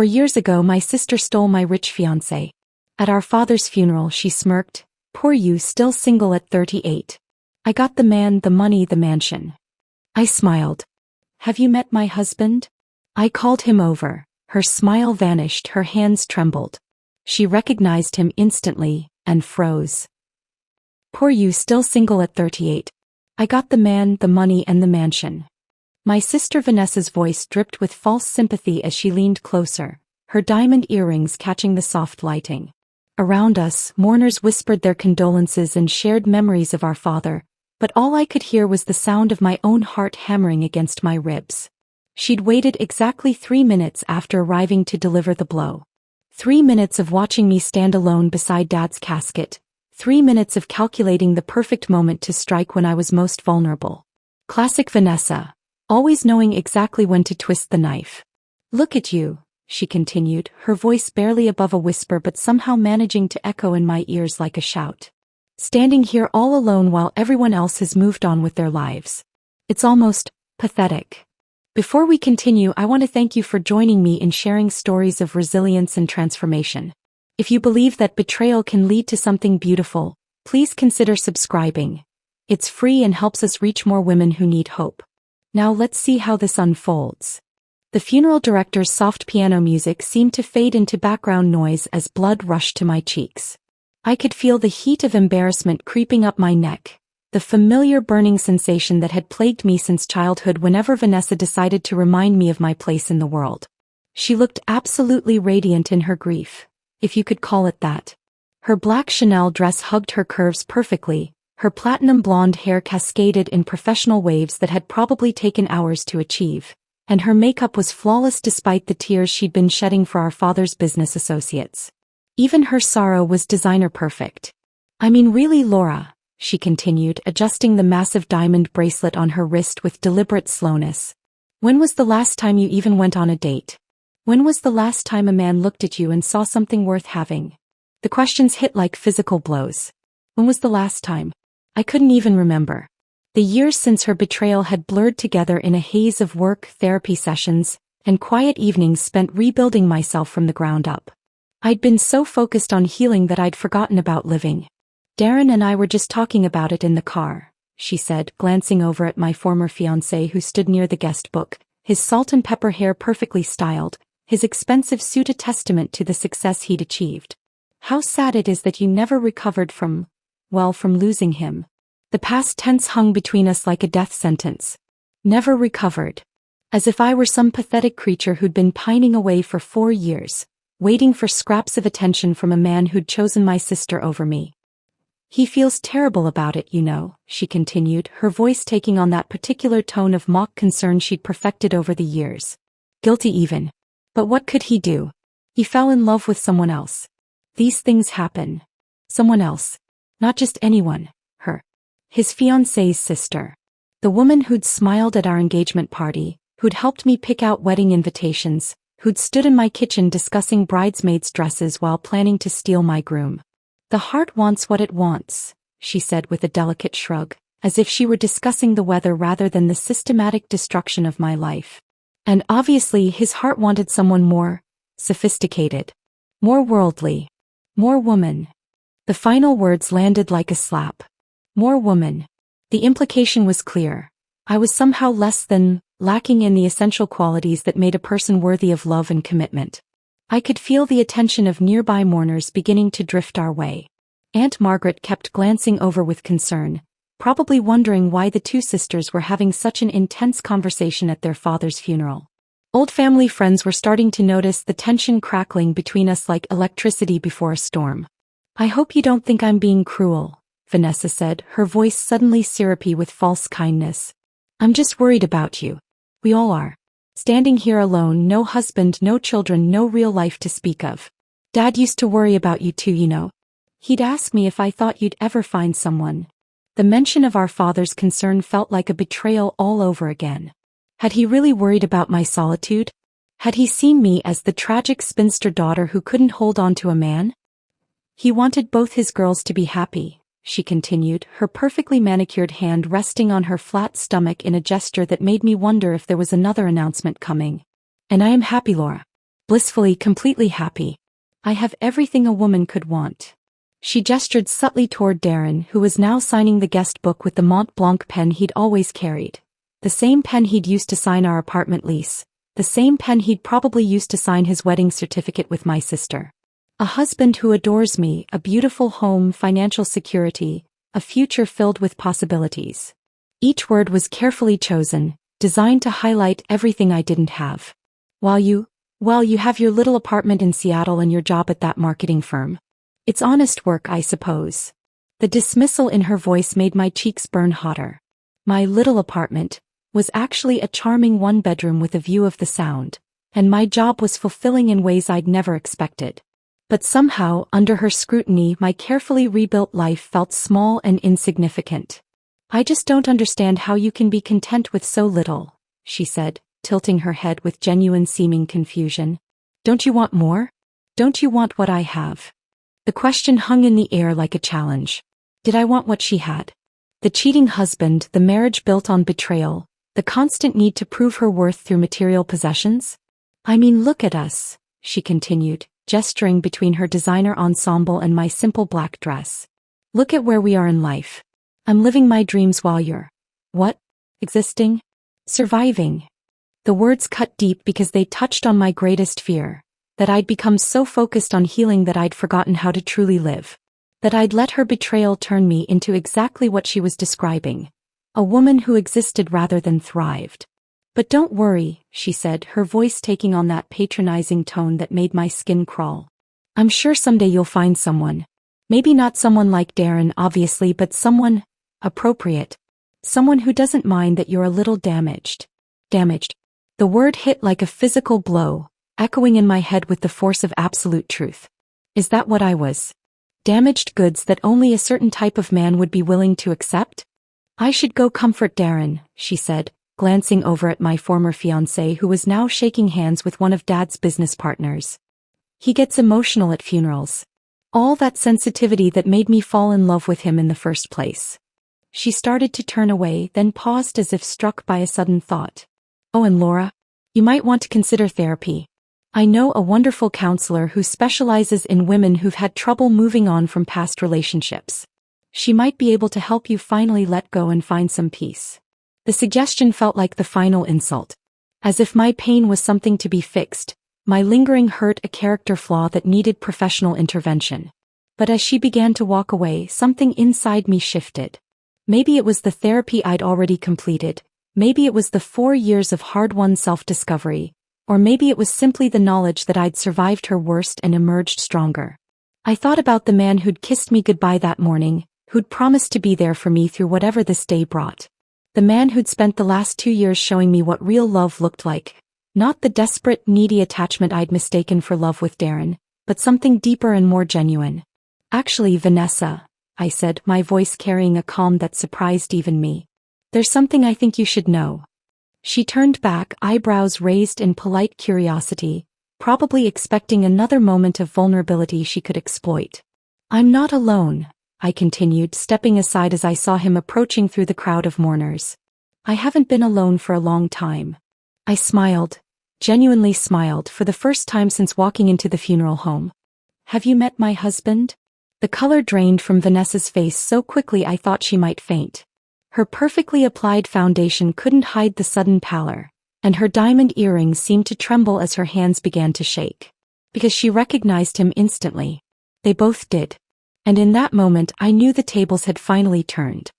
Years ago my sister stole my rich fiancé. At our father's funeral she smirked, "Poor you, still single at 38. I got the man, the money, the mansion." I smiled. "Have you met my husband?" I called him over. Her smile vanished, her hands trembled. She recognized him instantly, and froze. "Poor you, still single at 38. I got the man, the money, and the mansion." My sister Vanessa's voice dripped with false sympathy as she leaned closer, her diamond earrings catching the soft lighting. Around us, mourners whispered their condolences and shared memories of our father, but all I could hear was the sound of my own heart hammering against my ribs. She'd waited exactly 3 minutes after arriving to deliver the blow. 3 minutes of watching me stand alone beside Dad's casket, 3 minutes of calculating the perfect moment to strike when I was most vulnerable. Classic Vanessa, always knowing exactly when to twist the knife. "Look at you," she continued, her voice barely above a whisper but somehow managing to echo in my ears like a shout. "Standing here all alone while everyone else has moved on with their lives. It's almost pathetic." Before we continue, I want to thank you for joining me in sharing stories of resilience and transformation. If you believe that betrayal can lead to something beautiful, please consider subscribing. It's free and helps us reach more women who need hope. Now let's see how this unfolds. The funeral director's soft piano music seemed to fade into background noise as blood rushed to my cheeks. I could feel the heat of embarrassment creeping up my neck, the familiar burning sensation that had plagued me since childhood whenever Vanessa decided to remind me of my place in the world. She looked absolutely radiant in her grief, if you could call it that. Her black Chanel dress hugged her curves perfectly, her platinum blonde hair cascaded in professional waves that had probably taken hours to achieve, and her makeup was flawless despite the tears she'd been shedding for our father's business associates. Even her sorrow was designer perfect. "I mean really, Laura," she continued, adjusting the massive diamond bracelet on her wrist with deliberate slowness. "When was the last time you even went on a date? When was the last time a man looked at you and saw something worth having?" The questions hit like physical blows. When was the last time? I couldn't even remember. The years since her betrayal had blurred together in a haze of work, therapy sessions, and quiet evenings spent rebuilding myself from the ground up. I'd been so focused on healing that I'd forgotten about living. "Darren and I were just talking about it in the car," she said, glancing over at my former fiancé who stood near the guest book, his salt and pepper hair perfectly styled, his expensive suit a testament to the success he'd achieved. "How sad it is that you never recovered from losing him." The past tense hung between us like a death sentence. Never recovered. As if I were some pathetic creature who'd been pining away for 4 years, waiting for scraps of attention from a man who'd chosen my sister over me. "He feels terrible about it, you know," she continued, her voice taking on that particular tone of mock concern she'd perfected over the years. "Guilty even. But what could he do? He fell in love with someone else. These things happen. Someone else. Not just anyone, her. His fiancée's sister. The woman who'd smiled at our engagement party, who'd helped me pick out wedding invitations, who'd stood in my kitchen discussing bridesmaids' dresses while planning to steal my groom. The heart wants what it wants," she said with a delicate shrug, as if she were discussing the weather rather than the systematic destruction of my life. And obviously his heart wanted someone more sophisticated, more worldly, more woman. The final words landed like a slap. More woman. The implication was clear. I was somehow less than, lacking in the essential qualities that made a person worthy of love and commitment. I could feel the attention of nearby mourners beginning to drift our way. Aunt Margaret kept glancing over with concern, probably wondering why the two sisters were having such an intense conversation at their father's funeral. Old family friends were starting to notice the tension crackling between us like electricity before a storm. "I hope you don't think I'm being cruel," Vanessa said, her voice suddenly syrupy with false kindness. "I'm just worried about you. We all are. Standing here alone, no husband, no children, no real life to speak of. Dad used to worry about you too, you know. He'd ask me if I thought you'd ever find someone." The mention of our father's concern felt like a betrayal all over again. Had he really worried about my solitude? Had he seen me as the tragic spinster daughter who couldn't hold on to a man? "He wanted both his girls to be happy," she continued, her perfectly manicured hand resting on her flat stomach in a gesture that made me wonder if there was another announcement coming. "And I am happy, Laura. Blissfully, completely happy. I have everything a woman could want. She gestured subtly toward Darren, who was now signing the guest book with the Mont Blanc pen he'd always carried. The same pen he'd used to sign our apartment lease. The same pen he'd probably used to sign his wedding certificate with my sister. A husband who adores me, a beautiful home, financial security, a future filled with possibilities. Each word was carefully chosen, designed to highlight everything I didn't have. While you have your little apartment in Seattle and your job at that marketing firm. It's honest work, I suppose. The dismissal in her voice made my cheeks burn hotter. My little apartment was actually a charming one-bedroom with a view of the Sound, and my job was fulfilling in ways I'd never expected. But somehow, under her scrutiny, my carefully rebuilt life felt small and insignificant. I just don't understand how you can be content with so little, she said, tilting her head with genuine seeming confusion. Don't you want more? Don't you want what I have? The question hung in the air like a challenge. Did I want what she had? The cheating husband, the marriage built on betrayal, the constant need to prove her worth through material possessions? I mean, look at us, she continued, gesturing between her designer ensemble and my simple black dress. Look at where we are in life. I'm living my dreams while you're... what? Existing? Surviving. The words cut deep because they touched on my greatest fear, that I'd become so focused on healing that I'd forgotten how to truly live. That I'd let her betrayal turn me into exactly what she was describing, a woman who existed rather than thrived. But don't worry, she said, her voice taking on that patronizing tone that made my skin crawl. I'm sure someday you'll find someone. Maybe not someone like Darren, obviously, but someone appropriate. Someone who doesn't mind that you're a little damaged. Damaged. The word hit like a physical blow, echoing in my head with the force of absolute truth. Is that what I was? Damaged goods that only a certain type of man would be willing to accept? I should go comfort Darren, she said, glancing over at my former fiancé who was now shaking hands with one of Dad's business partners. He gets emotional at funerals. All that sensitivity that made me fall in love with him in the first place. She started to turn away, then paused as if struck by a sudden thought. Oh, and Laura, you might want to consider therapy. I know a wonderful counselor who specializes in women who've had trouble moving on from past relationships. She might be able to help you finally let go and find some peace. The suggestion felt like the final insult. As if my pain was something to be fixed, my lingering hurt a character flaw that needed professional intervention. But as she began to walk away, something inside me shifted. Maybe it was the therapy I'd already completed, maybe it was the 4 years of hard-won self-discovery, or maybe it was simply the knowledge that I'd survived her worst and emerged stronger. I thought about the man who'd kissed me goodbye that morning, who'd promised to be there for me through whatever this day brought. The man who'd spent the last 2 years showing me what real love looked like. Not the desperate, needy attachment I'd mistaken for love with Darren, but something deeper and more genuine. Actually, Vanessa, I said, my voice carrying a calm that surprised even me. There's something I think you should know. She turned back, eyebrows raised in polite curiosity, probably expecting another moment of vulnerability she could exploit. I'm not alone, I continued, stepping aside as I saw him approaching through the crowd of mourners. I haven't been alone for a long time. I smiled, genuinely smiled, for the first time since walking into the funeral home. Have you met my husband? The color drained from Vanessa's face so quickly I thought she might faint. Her perfectly applied foundation couldn't hide the sudden pallor, and her diamond earrings seemed to tremble as her hands began to shake. Because she recognized him instantly. They both did. And in that moment I knew the tables had finally turned.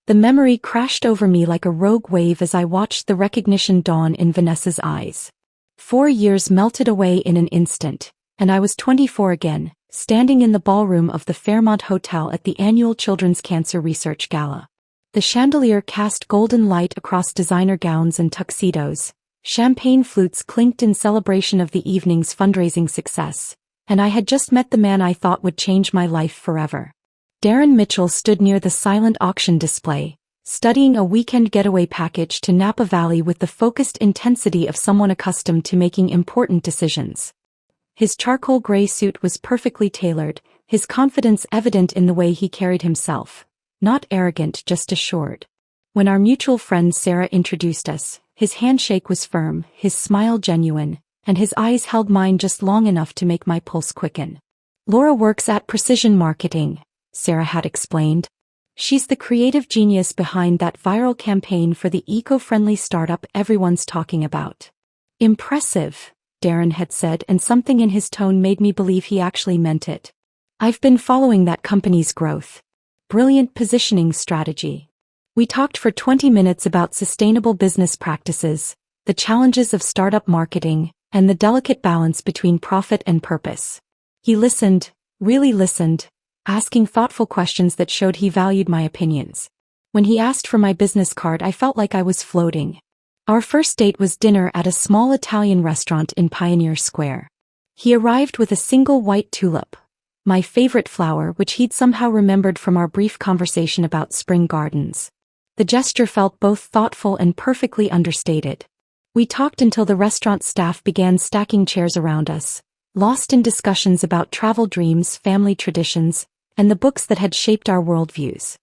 The memory crashed over me like a rogue wave as I watched the recognition dawn in Vanessa's eyes. 4 years melted away in an instant, and I was 24 again, standing in the ballroom of the Fairmont Hotel at the annual Children's Cancer Research Gala. The chandelier cast golden light across designer gowns and tuxedos, champagne flutes clinked in celebration of the evening's fundraising success, and I had just met the man I thought would change my life forever. Darren Mitchell stood near the silent auction display, studying a weekend getaway package to Napa Valley with the focused intensity of someone accustomed to making important decisions. His charcoal gray suit was perfectly tailored, his confidence evident in the way he carried himself. Not arrogant, just assured. When our mutual friend Sarah introduced us, his handshake was firm, his smile genuine, and his eyes held mine just long enough to make my pulse quicken. Laura works at Precision Marketing, Sarah had explained. She's the creative genius behind that viral campaign for the eco-friendly startup everyone's talking about. Impressive, Darren had said, and something in his tone made me believe he actually meant it. I've been following that company's growth. Brilliant positioning strategy. We talked for 20 minutes about sustainable business practices, the challenges of startup marketing, and the delicate balance between profit and purpose. He listened, really listened, asking thoughtful questions that showed he valued my opinions. When he asked for my business card, I felt like I was floating. Our first date was dinner at a small Italian restaurant in Pioneer Square. He arrived with a single white tulip, my favorite flower, which he'd somehow remembered from our brief conversation about spring gardens. The gesture felt both thoughtful and perfectly understated. We talked until the restaurant staff began stacking chairs around us, lost in discussions about travel dreams, family traditions, and the books that had shaped our worldviews.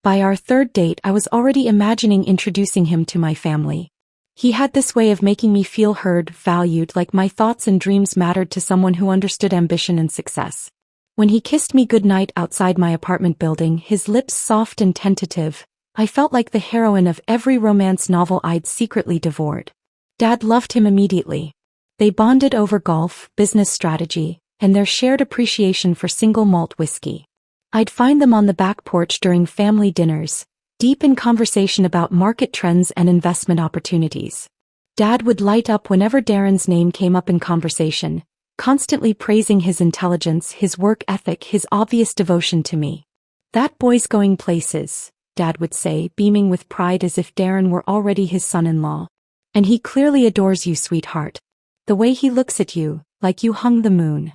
By our third date, I was already imagining introducing him to my family. He had this way of making me feel heard, valued, like my thoughts and dreams mattered to someone who understood ambition and success. When he kissed me goodnight outside my apartment building, his lips soft and tentative, I felt like the heroine of every romance novel I'd secretly devoured. Dad loved him immediately. They bonded over golf, business strategy, and their shared appreciation for single malt whiskey. I'd find them on the back porch during family dinners, deep in conversation about market trends and investment opportunities. Dad would light up whenever Darren's name came up in conversation, constantly praising his intelligence, his work ethic, his obvious devotion to me. "That boy's going places," Dad would say, beaming with pride as if Darren were already his son-in-law. "And he clearly adores you, sweetheart. The way he looks at you, like you hung the moon."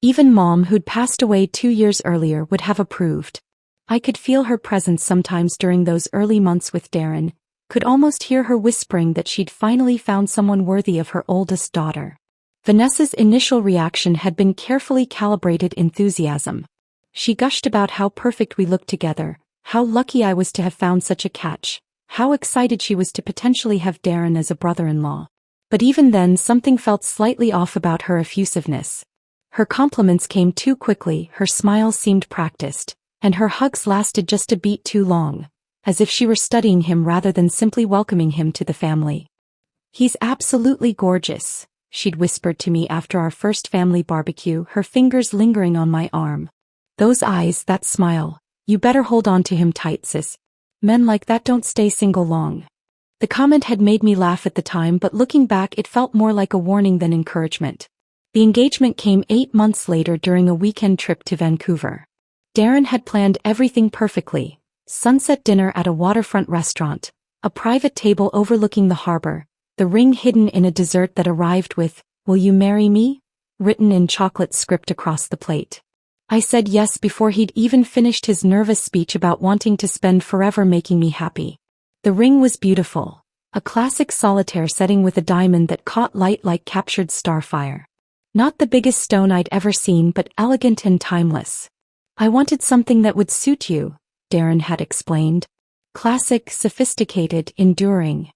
Even Mom, who'd passed away 2 years earlier, would have approved. I could feel her presence sometimes during those early months with Darren, could almost hear her whispering that she'd finally found someone worthy of her oldest daughter. Vanessa's initial reaction had been carefully calibrated enthusiasm. She gushed about how perfect we looked together, how lucky I was to have found such a catch, how excited she was to potentially have Darren as a brother-in-law. But even then, something felt slightly off about her effusiveness. Her compliments came too quickly, her smiles seemed practiced, and her hugs lasted just a beat too long, as if she were studying him rather than simply welcoming him to the family. "He's absolutely gorgeous," she'd whispered to me after our first family barbecue, her fingers lingering on my arm. "Those eyes, that smile, you better hold on to him tight, sis. Men like that don't stay single long." The comment had made me laugh at the time, but looking back it felt more like a warning than encouragement. The engagement came 8 months later during a weekend trip to Vancouver. Darren had planned everything perfectly: sunset dinner at a waterfront restaurant, a private table overlooking the harbor, the ring hidden in a dessert that arrived with, "Will you marry me?" written in chocolate script across the plate. I said yes before he'd even finished his nervous speech about wanting to spend forever making me happy. The ring was beautiful, a classic solitaire setting with a diamond that caught light like captured starfire. Not the biggest stone I'd ever seen, but elegant and timeless. "I wanted something that would suit you," Darren had explained. "Classic, sophisticated, enduring."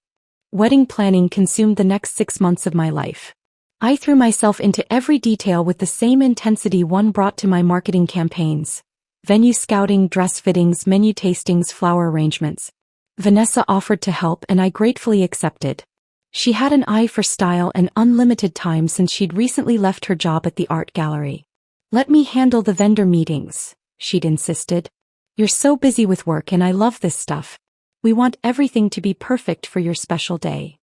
Wedding planning consumed the next 6 months of my life. I threw myself into every detail with the same intensity one brought to my marketing campaigns: venue scouting, dress fittings, menu tastings, flower arrangements. Vanessa offered to help, and I gratefully accepted. She had an eye for style and unlimited time since she'd recently left her job at the art gallery. "Let me handle the vendor meetings," she'd insisted. "You're so busy with work, and I love this stuff. We want everything to be perfect for your special day."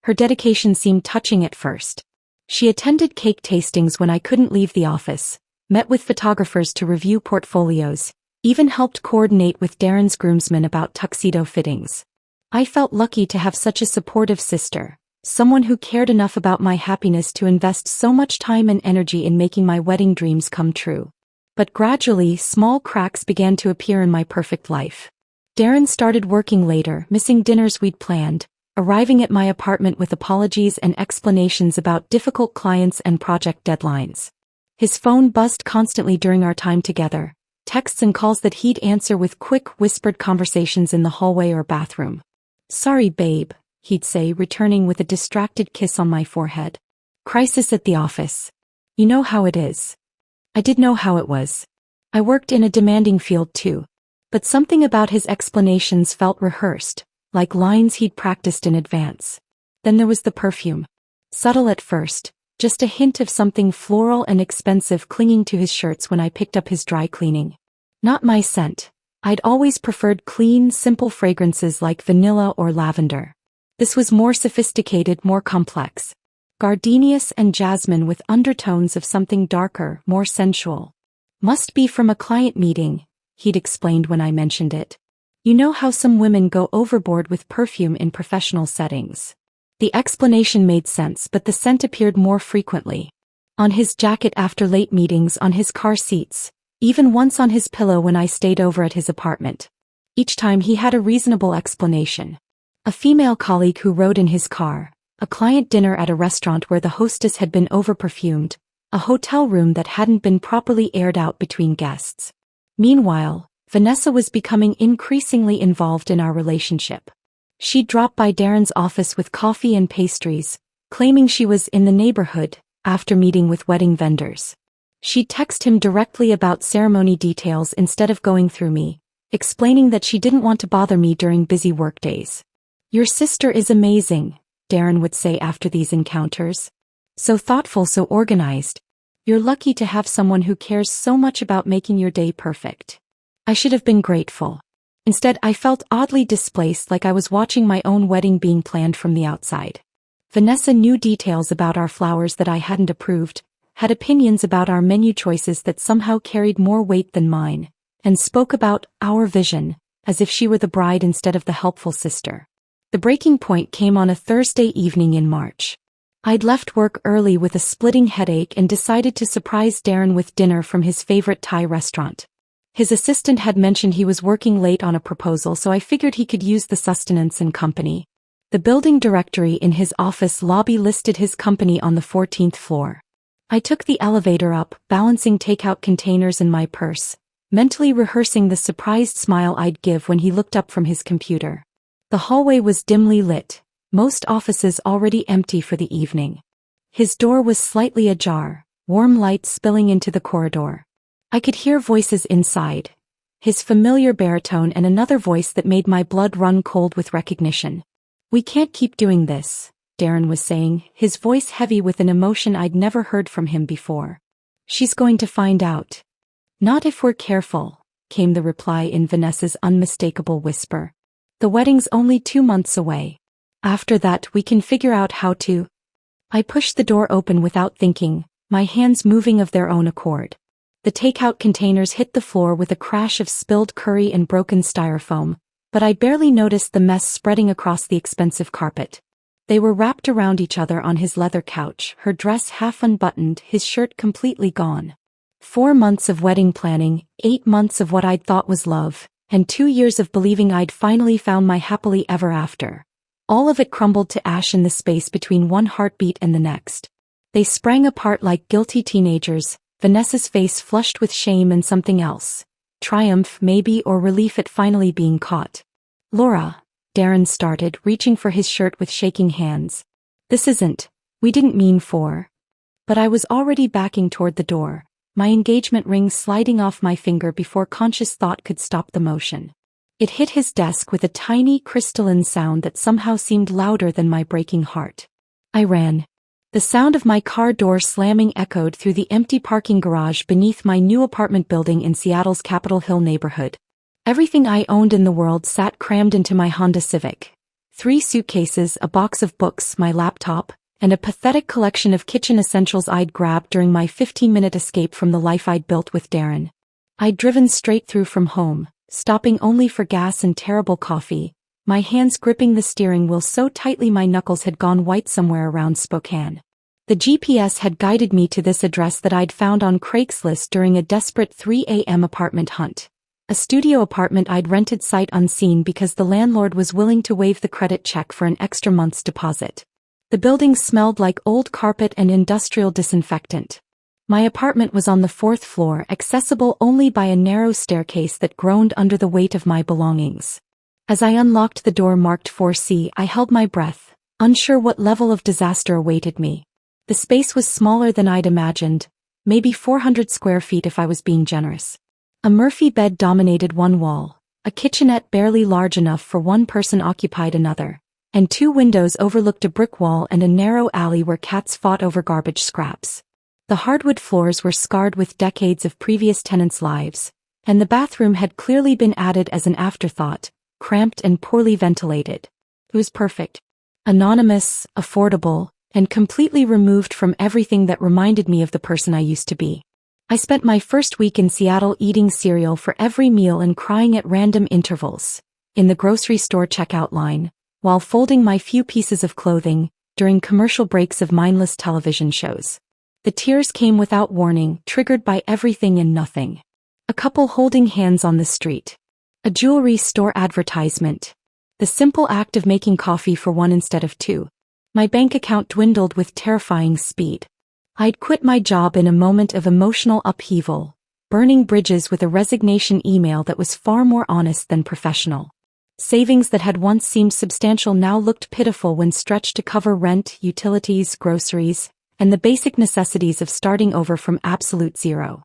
Her dedication seemed touching at first. She attended cake tastings when I couldn't leave the office, met with photographers to review portfolios, even helped coordinate with Darren's groomsmen about tuxedo fittings. I felt lucky to have such a supportive sister, someone who cared enough about my happiness to invest so much time and energy in making my wedding dreams come true. But gradually, small cracks began to appear in my perfect life. Darren started working later, missing dinners we'd planned, arriving at my apartment with apologies and explanations about difficult clients and project deadlines. His phone buzzed constantly during our time together, texts and calls that he'd answer with quick, whispered conversations in the hallway or bathroom. "Sorry, babe," he'd say, returning with a distracted kiss on my forehead. Crisis at the office. You know how it is. I did know how it was. I worked in a demanding field too. But something about his explanations felt rehearsed, like lines he'd practiced in advance. Then there was the perfume. Subtle at first, just a hint of something floral and expensive clinging to his shirts when I picked up his dry cleaning. Not my scent. I'd always preferred clean, simple fragrances like vanilla or lavender. This was more sophisticated, more complex. Gardenias and jasmine with undertones of something darker, more sensual. Must be from a client meeting, he'd explained when I mentioned it. You know how some women go overboard with perfume in professional settings. The explanation made sense, but the scent appeared more frequently. On his jacket after late meetings, on his car seats, even once on his pillow when I stayed over at his apartment. Each time he had a reasonable explanation. A female colleague who rode in his car, a client dinner at a restaurant where the hostess had been over-perfumed, a hotel room that hadn't been properly aired out between guests. Meanwhile, Vanessa was becoming increasingly involved in our relationship. She'd drop by Darren's office with coffee and pastries, claiming she was in the neighborhood, after meeting with wedding vendors. She'd text him directly about ceremony details instead of going through me, explaining that she didn't want to bother me during busy workdays. "Your sister is amazing," Darren would say after these encounters. "So thoughtful, so organized. You're lucky to have someone who cares so much about making your day perfect." I should have been grateful. Instead, I felt oddly displaced, like I was watching my own wedding being planned from the outside. Vanessa knew details about our flowers that I hadn't approved, had opinions about our menu choices that somehow carried more weight than mine, and spoke about our vision, as if she were the bride instead of the helpful sister. The breaking point came on a Thursday evening in March. I'd left work early with a splitting headache and decided to surprise Darren with dinner from his favorite Thai restaurant. His assistant had mentioned he was working late on a proposal, so I figured he could use the sustenance and company. The building directory in his office lobby listed his company on the 14th floor. I took the elevator up, balancing takeout containers in my purse, mentally rehearsing the surprised smile I'd give when he looked up from his computer. The hallway was dimly lit, most offices already empty for the evening. His door was slightly ajar, warm light spilling into the corridor. I could hear voices inside, his familiar baritone and another voice that made my blood run cold with recognition. "We can't keep doing this," Darren was saying, his voice heavy with an emotion I'd never heard from him before. "She's going to find out." "Not if we're careful," came the reply in Vanessa's unmistakable whisper. "The wedding's only 2 months away. After that we can figure out how to." I pushed the door open without thinking, my hands moving of their own accord. The takeout containers hit the floor with a crash of spilled curry and broken styrofoam, but I barely noticed the mess spreading across the expensive carpet. They were wrapped around each other on his leather couch, her dress half unbuttoned, his shirt completely gone. 4 months of wedding planning, 8 months of what I'd thought was love, and 2 years of believing I'd finally found my happily ever after. All of it crumbled to ash in the space between one heartbeat and the next. They sprang apart like guilty teenagers, Vanessa's face flushed with shame and something else. Triumph, maybe, or relief at finally being caught. "Laura," Darren started, reaching for his shirt with shaking hands. "This isn't, we didn't mean for." But I was already backing toward the door, my engagement ring sliding off my finger before conscious thought could stop the motion. It hit his desk with a tiny crystalline sound that somehow seemed louder than my breaking heart. I ran. The sound of my car door slamming echoed through the empty parking garage beneath my new apartment building in Seattle's Capitol Hill neighborhood. Everything I owned in the world sat crammed into my Honda Civic. 3 suitcases, a box of books, my laptop, and a pathetic collection of kitchen essentials I'd grabbed during my 15-minute escape from the life I'd built with Darren. I'd driven straight through from home, stopping only for gas and terrible coffee, my hands gripping the steering wheel so tightly my knuckles had gone white somewhere around Spokane. The GPS had guided me to this address that I'd found on Craigslist during a desperate 3 a.m. apartment hunt. A studio apartment I'd rented sight unseen because the landlord was willing to waive the credit check for an extra month's deposit. The building smelled like old carpet and industrial disinfectant. My apartment was on the 4th floor, accessible only by a narrow staircase that groaned under the weight of my belongings. As I unlocked the door marked 4C, I held my breath, unsure what level of disaster awaited me. The space was smaller than I'd imagined, maybe 400 square feet if I was being generous. A Murphy bed dominated one wall, a kitchenette barely large enough for one person occupied another, and two windows overlooked a brick wall and a narrow alley where cats fought over garbage scraps. The hardwood floors were scarred with decades of previous tenants' lives, and the bathroom had clearly been added as an afterthought, cramped and poorly ventilated. It was perfect. Anonymous, affordable, and completely removed from everything that reminded me of the person I used to be. I spent my first week in Seattle eating cereal for every meal and crying at random intervals, in the grocery store checkout line, while folding my few pieces of clothing, during commercial breaks of mindless television shows. The tears came without warning, triggered by everything and nothing. A couple holding hands on the street. A jewelry store advertisement. The simple act of making coffee for one instead of two. My bank account dwindled with terrifying speed. I'd quit my job in a moment of emotional upheaval, burning bridges with a resignation email that was far more honest than professional. Savings that had once seemed substantial now looked pitiful when stretched to cover rent, utilities, groceries, and the basic necessities of starting over from absolute zero.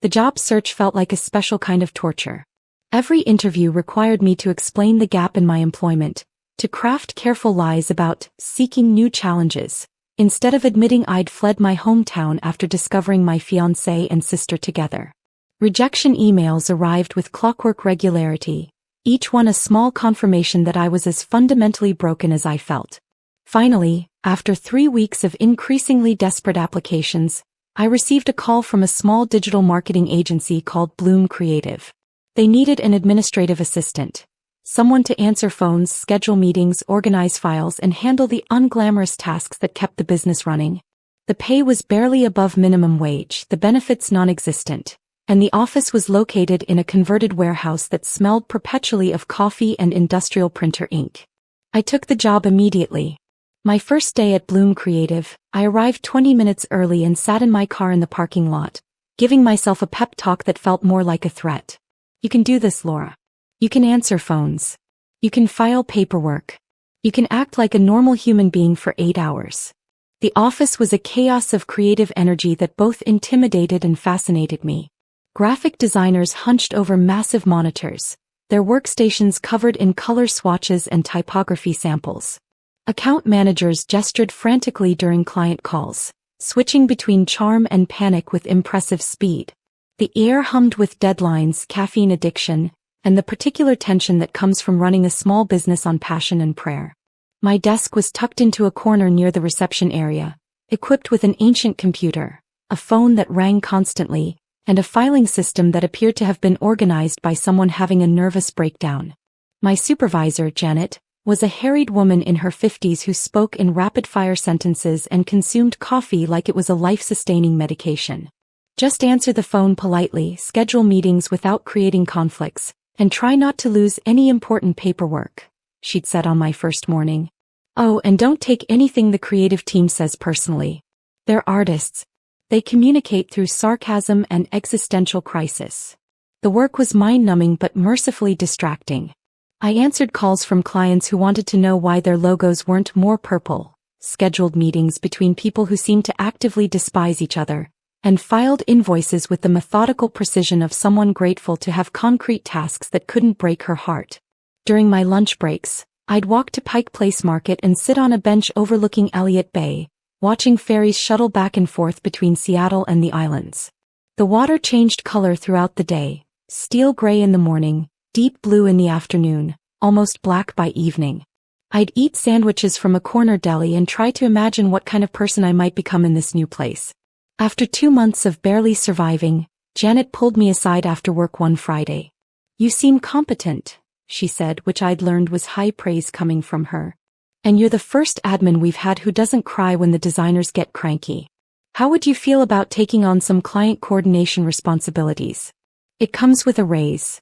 The job search felt like a special kind of torture. Every interview required me to explain the gap in my employment, to craft careful lies about seeking new challenges, instead of admitting I'd fled my hometown after discovering my fiancé and sister together. Rejection emails arrived with clockwork regularity, each one a small confirmation that I was as fundamentally broken as I felt. Finally, after 3 weeks of increasingly desperate applications, I received a call from a small digital marketing agency called Bloom Creative. They needed an administrative assistant, someone to answer phones, schedule meetings, organize files, and handle the unglamorous tasks that kept the business running. The pay was barely above minimum wage, the benefits non-existent, and the office was located in a converted warehouse that smelled perpetually of coffee and industrial printer ink. I took the job immediately. My first day at Bloom Creative, I arrived 20 minutes early and sat in my car in the parking lot, giving myself a pep talk that felt more like a threat. You can do this, Laura. You can answer phones. You can file paperwork. You can act like a normal human being for 8 hours. The office was a chaos of creative energy that both intimidated and fascinated me. Graphic designers hunched over massive monitors, their workstations covered in color swatches and typography samples. Account managers gestured frantically during client calls, switching between charm and panic with impressive speed. The air hummed with deadlines, caffeine addiction, and the particular tension that comes from running a small business on passion and prayer. My desk was tucked into a corner near the reception area, equipped with an ancient computer, a phone that rang constantly, and a filing system that appeared to have been organized by someone having a nervous breakdown. My supervisor, Janet, was a harried woman in her 50s who spoke in rapid-fire sentences and consumed coffee like it was a life-sustaining medication. Just answer the phone politely, schedule meetings without creating conflicts, and try not to lose any important paperwork, she'd said on my first morning. Oh, and don't take anything the creative team says personally. They're artists. They communicate through sarcasm and existential crisis. The work was mind-numbing but mercifully distracting. I answered calls from clients who wanted to know why their logos weren't more purple, scheduled meetings between people who seemed to actively despise each other, and filed invoices with the methodical precision of someone grateful to have concrete tasks that couldn't break her heart. During my lunch breaks, I'd walk to Pike Place Market and sit on a bench overlooking Elliott Bay, watching ferries shuttle back and forth between Seattle and the islands. The water changed color throughout the day, steel gray in the morning, deep blue in the afternoon, almost black by evening. I'd eat sandwiches from a corner deli and try to imagine what kind of person I might become in this new place. After 2 months of barely surviving, Janet pulled me aside after work one Friday. "You seem competent," she said, which I'd learned was high praise coming from her. "And you're the first admin we've had who doesn't cry when the designers get cranky. How would you feel about taking on some client coordination responsibilities? It comes with a raise."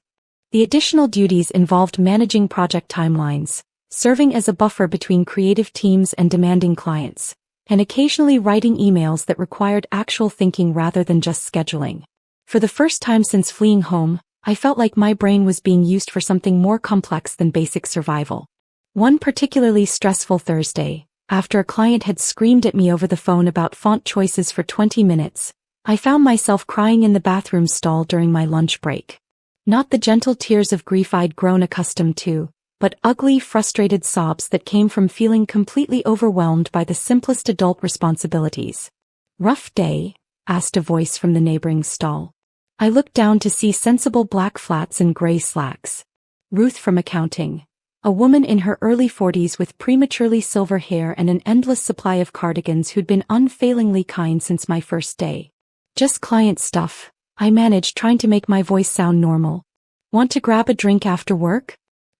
The additional duties involved managing project timelines, serving as a buffer between creative teams and demanding clients, and occasionally writing emails that required actual thinking rather than just scheduling. For the first time since fleeing home, I felt like my brain was being used for something more complex than basic survival. One particularly stressful Thursday, After a client had screamed at me over the phone about font choices for 20 minutes, I found myself crying in the bathroom stall during my lunch break. Not the gentle tears of grief I'd grown accustomed to, but ugly, frustrated sobs that came from feeling completely overwhelmed by the simplest adult responsibilities. "Rough day?" asked a voice from the neighboring stall. I looked down to see sensible black flats and gray slacks. Ruth from accounting. A woman in her early 40s with prematurely silver hair and an endless supply of cardigans who'd been unfailingly kind since my first day. "Just client stuff," I managed, trying to make my voice sound normal. "Want to grab a drink after work?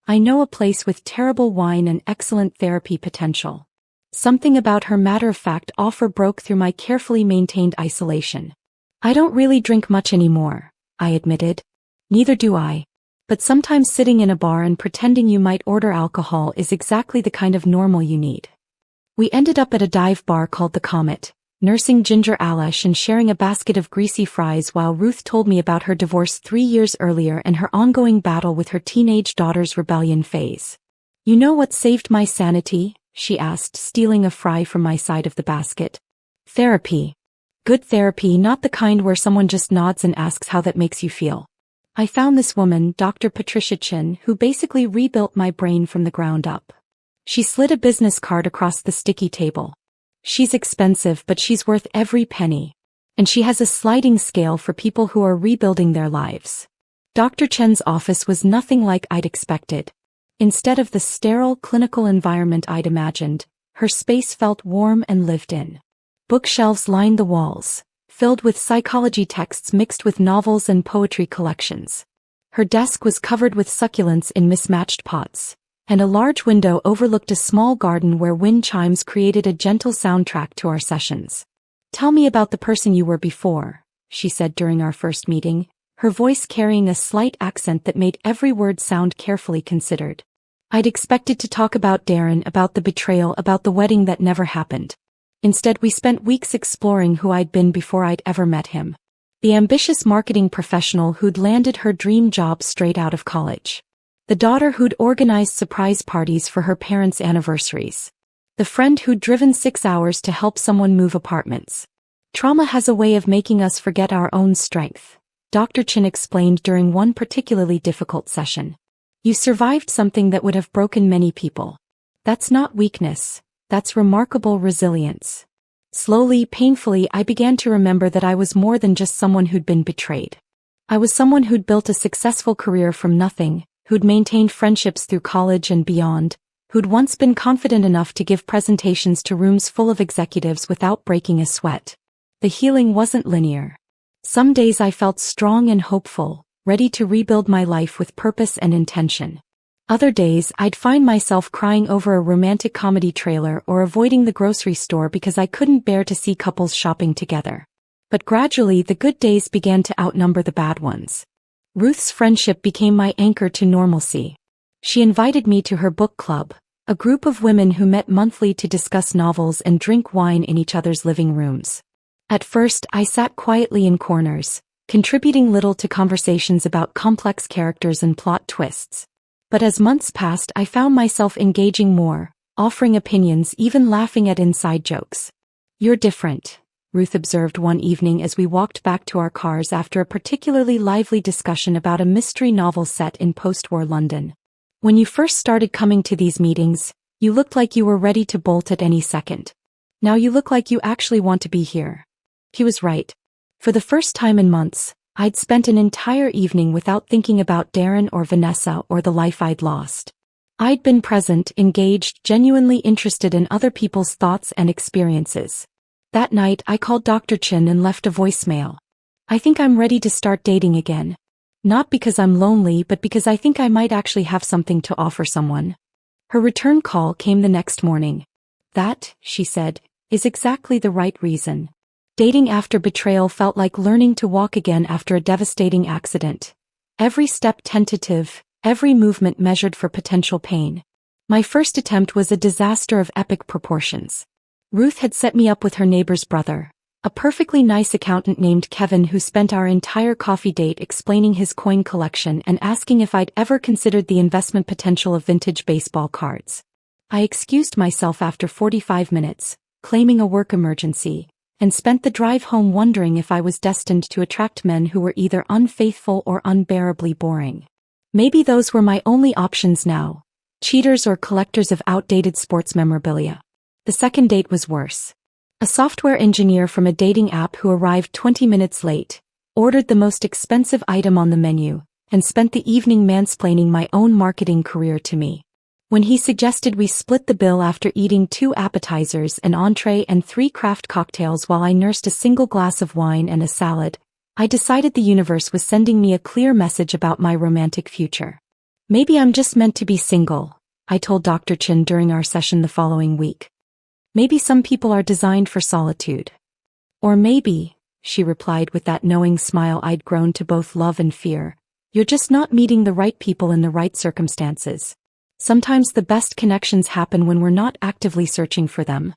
I know a place with terrible wine and excellent therapy potential." Something about her matter-of-fact offer broke through my carefully maintained isolation. "I don't really drink much anymore," I admitted. "Neither do I. But sometimes sitting in a bar and pretending you might order alcohol is exactly the kind of normal you need." We ended up at a dive bar called the Comet, nursing ginger Alish and sharing a basket of greasy fries while Ruth told me about her divorce 3 years earlier and her ongoing battle with her teenage daughter's rebellion phase. "You know what saved my sanity?" she asked, stealing a fry from my side of the basket. "Therapy. Good therapy, not the kind where someone just nods and asks how that makes you feel. I found this woman, Dr. Patricia Chin, who basically rebuilt my brain from the ground up." She slid a business card across the sticky table. "She's expensive, but she's worth every penny. And she has a sliding scale for people who are rebuilding their lives." Dr. Chen's office was nothing like I'd expected. Instead of the sterile, clinical environment I'd imagined, her space felt warm and lived in. Bookshelves lined the walls, filled with psychology texts mixed with novels and poetry collections. Her desk was covered with succulents in mismatched pots, and a large window overlooked a small garden where wind chimes created a gentle soundtrack to our sessions. "Tell me about the person you were before," she said during our first meeting, her voice carrying a slight accent that made every word sound carefully considered. I'd expected to talk about Darren, about the betrayal, about the wedding that never happened. Instead, we spent weeks exploring who I'd been before I'd ever met him. The ambitious marketing professional who'd landed her dream job straight out of college. The daughter who'd organized surprise parties for her parents' anniversaries. The friend who'd driven 6 hours to help someone move apartments. "Trauma has a way of making us forget our own strength," Dr. Chin explained during one particularly difficult session. "You survived something that would have broken many people. That's not weakness. That's remarkable resilience." Slowly, painfully, I began to remember that I was more than just someone who'd been betrayed. I was someone who'd built a successful career from nothing, who'd maintained friendships through college and beyond, who'd once been confident enough to give presentations to rooms full of executives without breaking a sweat. The healing wasn't linear. Some days I felt strong and hopeful, ready to rebuild my life with purpose and intention. Other days, I'd find myself crying over a romantic comedy trailer or avoiding the grocery store because I couldn't bear to see couples shopping together. But gradually, the good days began to outnumber the bad ones. Ruth's friendship became my anchor to normalcy. She invited me to her book club, a group of women who met monthly to discuss novels and drink wine in each other's living rooms. At first, I sat quietly in corners, contributing little to conversations about complex characters and plot twists. But as months passed, I found myself engaging more, offering opinions, even laughing at inside jokes. "You're different," Ruth observed one evening as we walked back to our cars after a particularly lively discussion about a mystery novel set in post-war London. "When you first started coming to these meetings, you looked like you were ready to bolt at any second. Now you look like you actually want to be here." He was right. For the first time in months, I'd spent an entire evening without thinking about Darren or Vanessa or the life I'd lost. I'd been present, engaged, genuinely interested in other people's thoughts and experiences. That night, I called Dr. Chin and left a voicemail. "I think I'm ready to start dating again. Not because I'm lonely, but because I think I might actually have something to offer someone." Her return call came the next morning. "That," she said, "is exactly the right reason. Dating after betrayal felt like learning to walk again after a devastating accident. Every step tentative, every movement measured for potential pain. My first attempt was a disaster of epic proportions. Ruth had set me up with her neighbor's brother, a perfectly nice accountant named Kevin who spent our entire coffee date explaining his coin collection and asking if I'd ever considered the investment potential of vintage baseball cards. I excused myself after 45 minutes, claiming a work emergency, and spent the drive home wondering if I was destined to attract men who were either unfaithful or unbearably boring. Maybe those were my only options now, cheaters or collectors of outdated sports memorabilia. The second date was worse. A software engineer from a dating app who arrived 20 minutes late, ordered the most expensive item on the menu, and spent the evening mansplaining my own marketing career to me. When he suggested we split the bill after eating 2 appetizers, an entree and 3 craft cocktails while I nursed a single glass of wine and a salad, I decided the universe was sending me a clear message about my romantic future. Maybe I'm just meant to be single, I told Dr. Chen during our session the following week. Maybe some people are designed for solitude. Or maybe, she replied with that knowing smile I'd grown to both love and fear, you're just not meeting the right people in the right circumstances. Sometimes the best connections happen when we're not actively searching for them.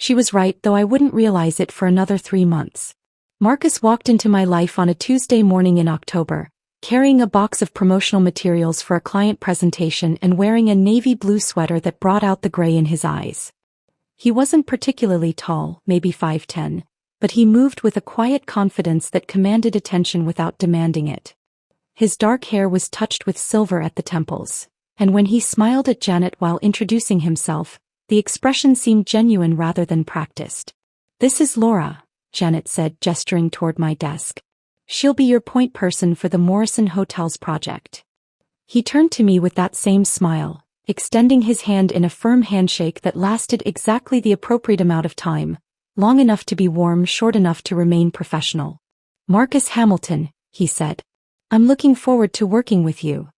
She was right, though I wouldn't realize it for another 3 months. Marcus walked into my life on a Tuesday morning in October, carrying a box of promotional materials for a client presentation and wearing a navy blue sweater that brought out the gray in his eyes. He wasn't particularly tall, maybe 5'10", but he moved with a quiet confidence that commanded attention without demanding it. His dark hair was touched with silver at the temples, and when he smiled at Janet while introducing himself, the expression seemed genuine rather than practiced. "This is Laura," Janet said, gesturing toward my desk. "She'll be your point person for the Morrison Hotels project." He turned to me with that same smile, extending his hand in a firm handshake that lasted exactly the appropriate amount of time, long enough to be warm, short enough to remain professional. "Marcus Hamilton," he said. "I'm looking forward to working with you."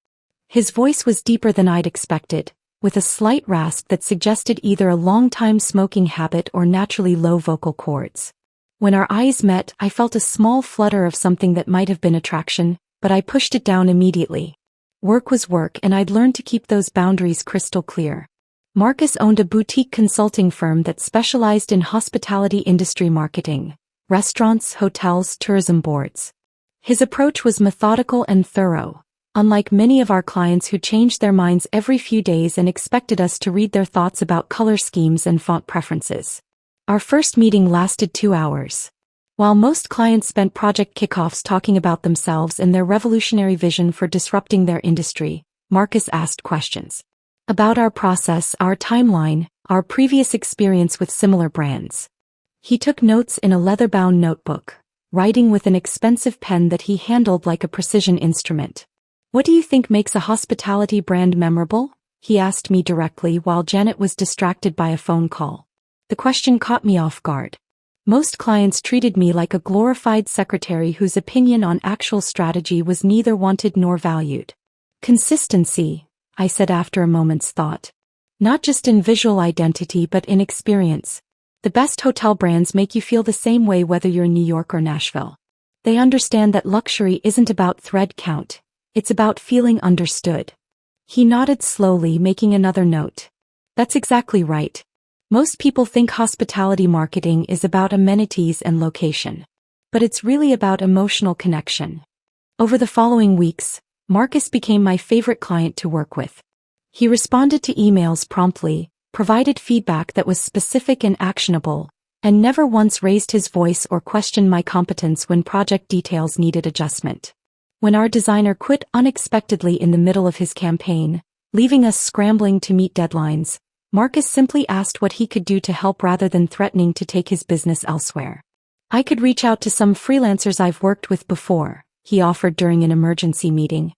His voice was deeper than I'd expected, with a slight rasp that suggested either a long-time smoking habit or naturally low vocal cords. When our eyes met, I felt a small flutter of something that might have been attraction, but I pushed it down immediately. Work was work, and I'd learned to keep those boundaries crystal clear. Marcus owned a boutique consulting firm that specialized in hospitality industry marketing, restaurants, hotels, tourism boards. His approach was methodical and thorough, unlike many of our clients who changed their minds every few days and expected us to read their thoughts about color schemes and font preferences. Our first meeting lasted 2 hours. While most clients spent project kickoffs talking about themselves and their revolutionary vision for disrupting their industry, Marcus asked questions about our process, our timeline, our previous experience with similar brands. He took notes in a leather-bound notebook, writing with an expensive pen that he handled like a precision instrument. "What do you think makes a hospitality brand memorable?" he asked me directly while Janet was distracted by a phone call. The question caught me off guard. Most clients treated me like a glorified secretary whose opinion on actual strategy was neither wanted nor valued. "Consistency," I said after a moment's thought. "Not just in visual identity but in experience. The best hotel brands make you feel the same way whether you're in New York or Nashville. They understand that luxury isn't about thread count. It's about feeling understood." He nodded slowly, making another note. "That's exactly right. Most people think hospitality marketing is about amenities and location. But it's really about emotional connection." Over the following weeks, Marcus became my favorite client to work with. He responded to emails promptly, provided feedback that was specific and actionable, and never once raised his voice or questioned my competence when project details needed adjustment. When our designer quit unexpectedly in the middle of his campaign, leaving us scrambling to meet deadlines, Marcus simply asked what he could do to help rather than threatening to take his business elsewhere. "I could reach out to some freelancers I've worked with before," he offered during an emergency meeting.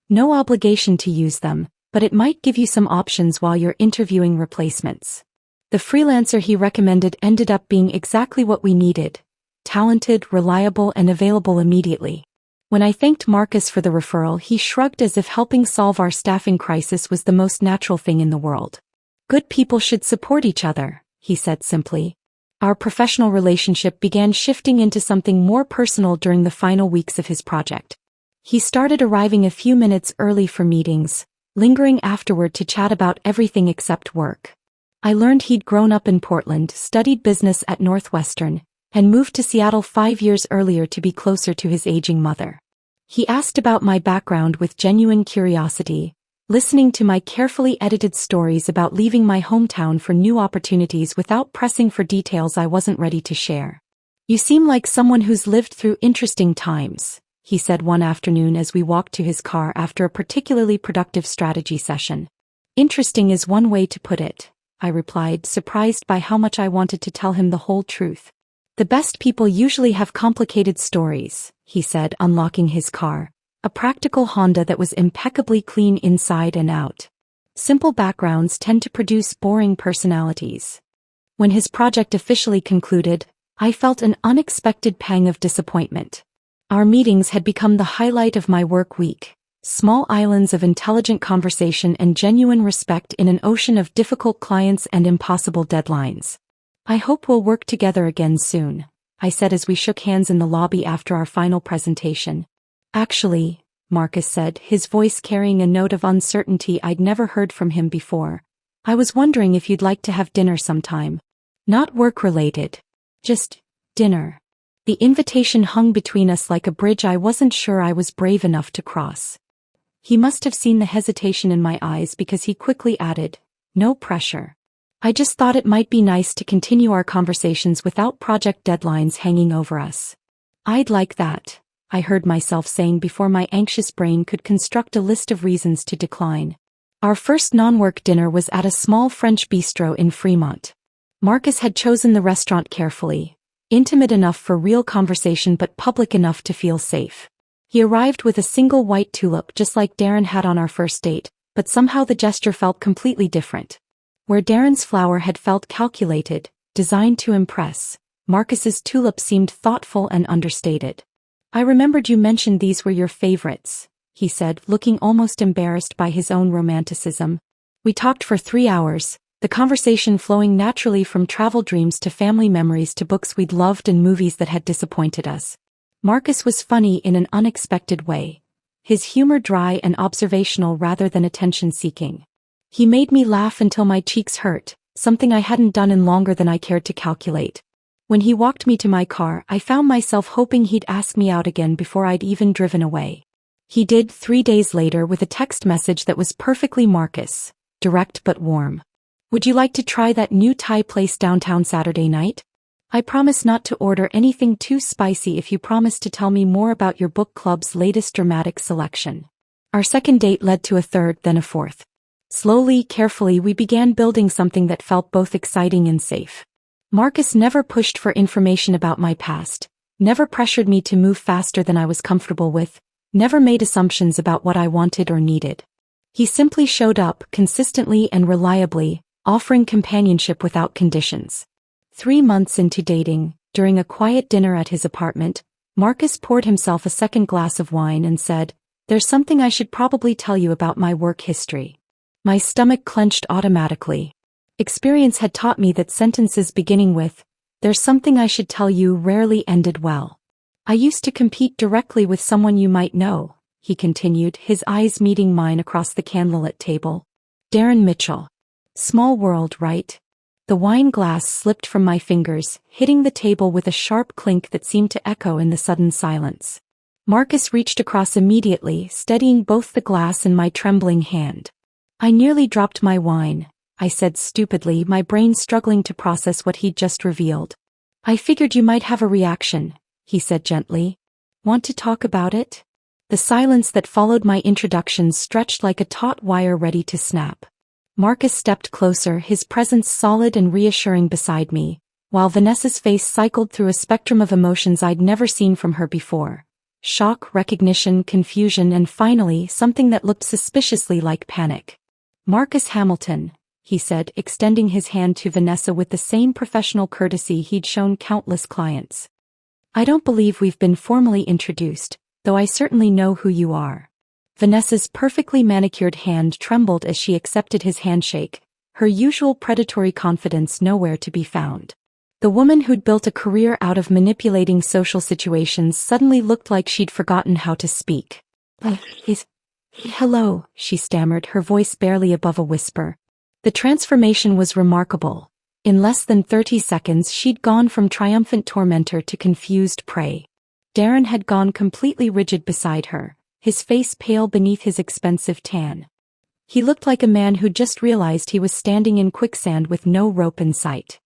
"No obligation to use them, but it might give you some options while you're interviewing replacements." The freelancer he recommended ended up being exactly what we needed: talented, reliable, and available immediately. When I thanked Marcus for the referral, he shrugged as if helping solve our staffing crisis was the most natural thing in the world. "Good people should support each other," he said simply. Our professional relationship began shifting into something more personal during the final weeks of his project. He started arriving a few minutes early for meetings, lingering afterward to chat about everything except work. I learned he'd grown up in Portland, studied business at Northwestern, and moved to Seattle 5 years earlier to be closer to his aging mother. He asked about my background with genuine curiosity, listening to my carefully edited stories about leaving my hometown for new opportunities without pressing for details I wasn't ready to share. "You seem like someone who's lived through interesting times," he said one afternoon as we walked to his car after a particularly productive strategy session. "Interesting is one way to put it," I replied, surprised by how much I wanted to tell him the whole truth. "The best people usually have complicated stories," he said, unlocking his car, a practical Honda that was impeccably clean inside and out. "Simple backgrounds tend to produce boring personalities." When his project officially concluded, I felt an unexpected pang of disappointment. Our meetings had become the highlight of my work week, small islands of intelligent conversation and genuine respect in an ocean of difficult clients and impossible deadlines. "I hope we'll work together again soon," I said as we shook hands in the lobby after our final presentation. "Actually," Marcus said, his voice carrying a note of uncertainty I'd never heard from him before, "I was wondering if you'd like to have dinner sometime. Not work-related. Just dinner." The invitation hung between us like a bridge I wasn't sure I was brave enough to cross. He must have seen the hesitation in my eyes because he quickly added, "No pressure. I just thought it might be nice to continue our conversations without project deadlines hanging over us." "I'd like that," I heard myself saying before my anxious brain could construct a list of reasons to decline. Our first non-work dinner was at a small French bistro in Fremont. Marcus had chosen the restaurant carefully, intimate enough for real conversation but public enough to feel safe. He arrived with a single white tulip just like Darren had on our first date, but somehow the gesture felt completely different. Where Darren's flower had felt calculated, designed to impress, Marcus's tulip seemed thoughtful and understated. "I remembered you mentioned these were your favorites," he said, looking almost embarrassed by his own romanticism. We talked for 3 hours, the conversation flowing naturally from travel dreams to family memories to books we'd loved and movies that had disappointed us. Marcus was funny in an unexpected way, his humor dry and observational rather than attention-seeking. He made me laugh until my cheeks hurt, something I hadn't done in longer than I cared to calculate. When he walked me to my car, I found myself hoping he'd ask me out again before I'd even driven away. He did 3 days later with a text message that was perfectly Marcus, direct but warm. "Would you like to try that new Thai place downtown Saturday night? I promise not to order anything too spicy if you promise to tell me more about your book club's latest dramatic selection." Our second date led to a third, then a fourth. Slowly, carefully, we began building something that felt both exciting and safe. Marcus never pushed for information about my past, never pressured me to move faster than I was comfortable with, never made assumptions about what I wanted or needed. He simply showed up, consistently and reliably, offering companionship without conditions. 3 months into dating, during a quiet dinner at his apartment, Marcus poured himself a second glass of wine and said, "There's something I should probably tell you about my work history." My stomach clenched automatically. Experience had taught me that sentences beginning with, "There's something I should tell you," rarely ended well. "I used to compete directly with someone you might know," he continued, his eyes meeting mine across the candlelit table. "Darren Mitchell. Small world, right?" The wine glass slipped from my fingers, hitting the table with a sharp clink that seemed to echo in the sudden silence. Marcus reached across immediately, steadying both the glass and my trembling hand. "I nearly dropped my wine," I said stupidly, my brain struggling to process what he'd just revealed. "I figured you might have a reaction," he said gently. "Want to talk about it?" The silence that followed my introduction stretched like a taut wire ready to snap. Marcus stepped closer, his presence solid and reassuring beside me, while Vanessa's face cycled through a spectrum of emotions I'd never seen from her before. Shock, recognition, confusion, and finally, something that looked suspiciously like panic. "Marcus Hamilton," he said, extending his hand to Vanessa with the same professional courtesy he'd shown countless clients. "I don't believe we've been formally introduced, though I certainly know who you are." Vanessa's perfectly manicured hand trembled as she accepted his handshake, her usual predatory confidence nowhere to be found. The woman who'd built a career out of manipulating social situations suddenly looked like she'd forgotten how to speak. "Hello," she stammered, her voice barely above a whisper. The transformation was remarkable. In less than 30 seconds she'd gone from triumphant tormentor to confused prey. Darren had gone completely rigid beside her, his face pale beneath his expensive tan. He looked like a man who just realized he was standing in quicksand with no rope in sight.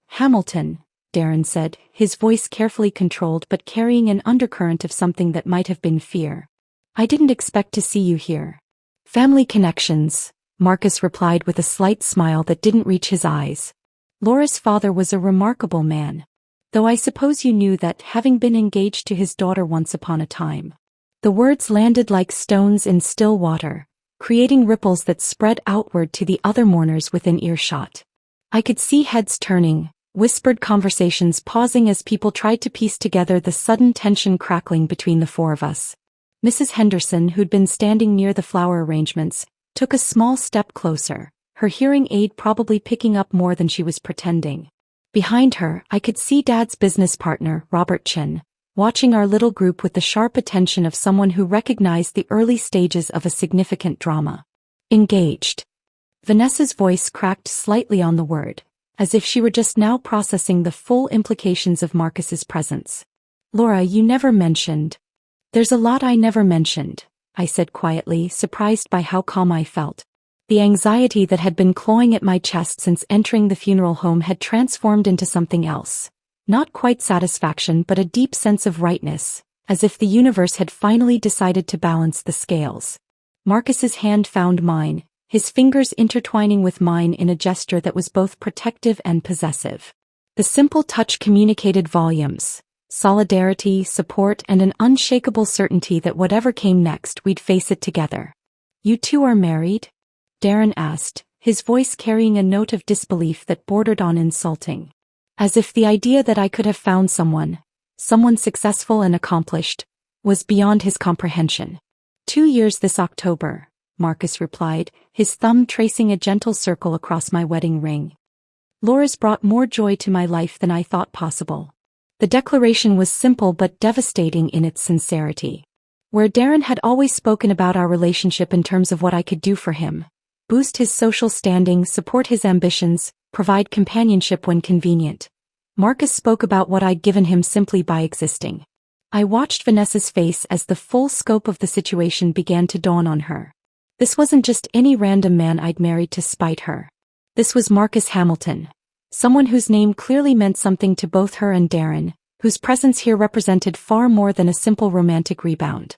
"Hamilton," Darren said, his voice carefully controlled but carrying an undercurrent of something that might have been fear. "I didn't expect to see you here." "Family connections," Marcus replied with a slight smile that didn't reach his eyes. "Laura's father was a remarkable man. Though I suppose you knew that, having been engaged to his daughter once upon a time." The words landed like stones in still water, creating ripples that spread outward to the other mourners within earshot. I could see heads turning, whispered conversations pausing as people tried to piece together the sudden tension crackling between the four of us. Mrs. Henderson, who'd been standing near the flower arrangements, took a small step closer, her hearing aid probably picking up more than she was pretending. Behind her, I could see Dad's business partner, Robert Chin, watching our little group with the sharp attention of someone who recognized the early stages of a significant drama. "Engaged." Vanessa's voice cracked slightly on the word, as if she were just now processing the full implications of Marcus's presence. "Laura, you never mentioned." "There's a lot I never mentioned," I said quietly, surprised by how calm I felt. The anxiety that had been clawing at my chest since entering the funeral home had transformed into something else. Not quite satisfaction but a deep sense of rightness, as if the universe had finally decided to balance the scales. Marcus's hand found mine, his fingers intertwining with mine in a gesture that was both protective and possessive. The simple touch communicated volumes: solidarity, support, and an unshakable certainty that whatever came next we'd face it together. "You two are married?" Darren asked, his voice carrying a note of disbelief that bordered on insulting. As if the idea that I could have found someone successful and accomplished, was beyond his comprehension. 2 years this October, Marcus replied, his thumb tracing a gentle circle across my wedding ring. "Laura's brought more joy to my life than I thought possible." The declaration was simple but devastating in its sincerity. Where Darren had always spoken about our relationship in terms of what I could do for him: boost his social standing, support his ambitions, provide companionship when convenient, Marcus spoke about what I'd given him simply by existing. I watched Vanessa's face as the full scope of the situation began to dawn on her. This wasn't just any random man I'd married to spite her. This was Marcus Hamilton, someone whose name clearly meant something to both her and Darren, whose presence here represented far more than a simple romantic rebound.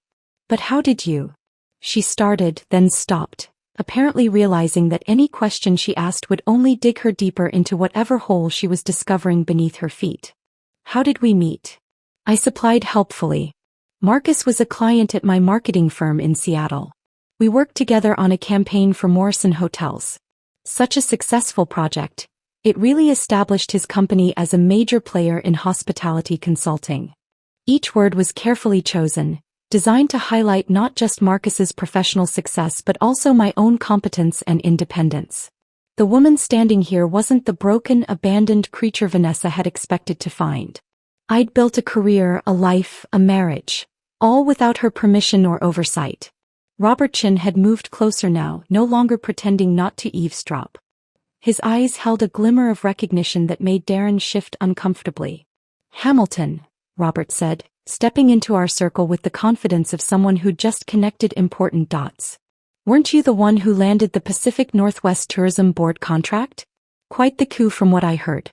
"But how did you?" She started, then stopped, apparently realizing that any question she asked would only dig her deeper into whatever hole she was discovering beneath her feet. "How did we meet?" I supplied helpfully. "Marcus was a client at my marketing firm in Seattle. We worked together on a campaign for Morrison Hotels. Such a successful project. It really established his company as a major player in hospitality consulting." Each word was carefully chosen, designed to highlight not just Marcus's professional success but also my own competence and independence. The woman standing here wasn't the broken, abandoned creature Vanessa had expected to find. I'd built a career, a life, a marriage, all without her permission or oversight. Robert Chin had moved closer now, no longer pretending not to eavesdrop. His eyes held a glimmer of recognition that made Darren shift uncomfortably. "Hamilton," Robert said, stepping into our circle with the confidence of someone who'd just connected important dots. "Weren't you the one who landed the Pacific Northwest Tourism Board contract? Quite the coup from what I heard.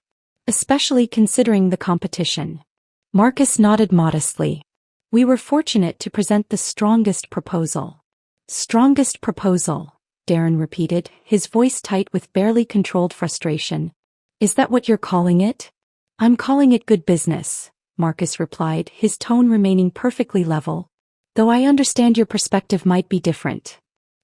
Especially considering the competition." Marcus nodded modestly. "We were fortunate to present the strongest proposal." "Strongest proposal," Darren repeated, his voice tight with barely controlled frustration. "Is that what you're calling it?" "I'm calling it good business," Marcus replied, his tone remaining perfectly level. "Though I understand your perspective might be different."